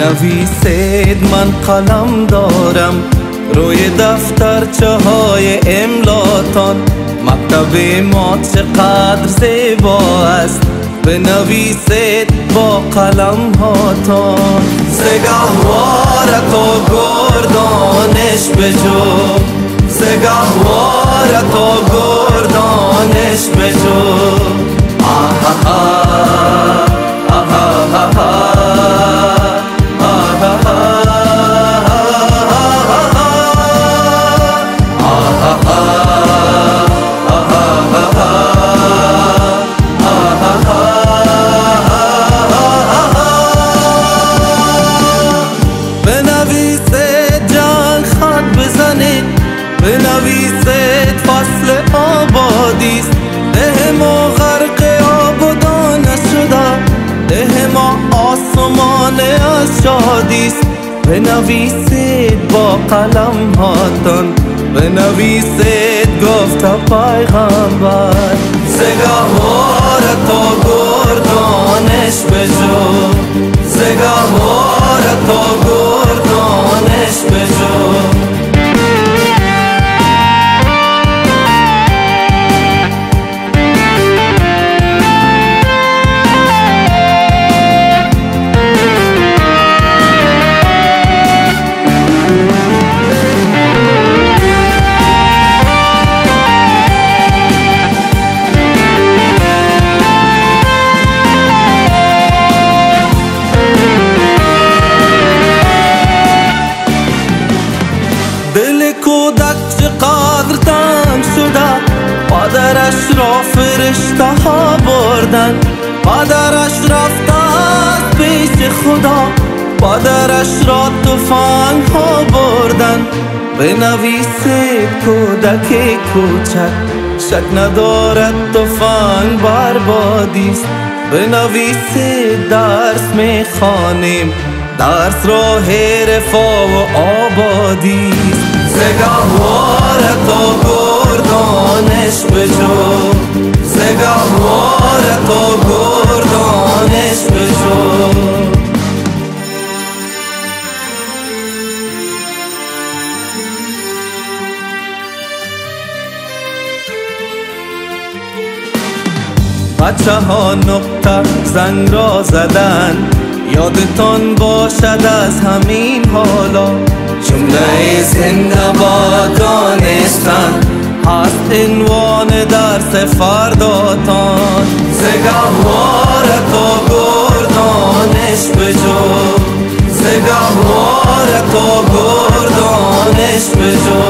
بنویسید من قلم دارم روی دفترچه های املاتان. مکتب ما چقدر زیبا است، بنویسید با قلم هاتان. زگهواره تو گردانش بجو، زگهواره تو گردانش بجو. بنویسید فصل آبادیست، ده ما غرق آب و دانه شده، ده ما آسمان از شادیست. بنویسید با قلم هاتان، بنویسید گفت پیغمبر. زگهواره تو گردانش بجو، زگهواره تو گردانش بجو. دل کودک چقدر تنگ شده، پدرش را فرشته ها بردن. پدرش رفته از پیش خدا، پدرش را تفنگ ها بردن. بنویسید کودک کوچک، شک ندارد تفنگ بربادیست. بنویسید درس میخوانیم، درس راه رفاه و آبادیست. زگهواره تو گردانش بجو، زگهواره تو گردانش بجو. بچه ها نقطه زنگ را زدن، یادتان باشد از همین حالا. جمله زنده با دانستن هست عنوان درس فرداتان. زگهواره تو گردانش بجو، زگهواره تو گردانش بجو.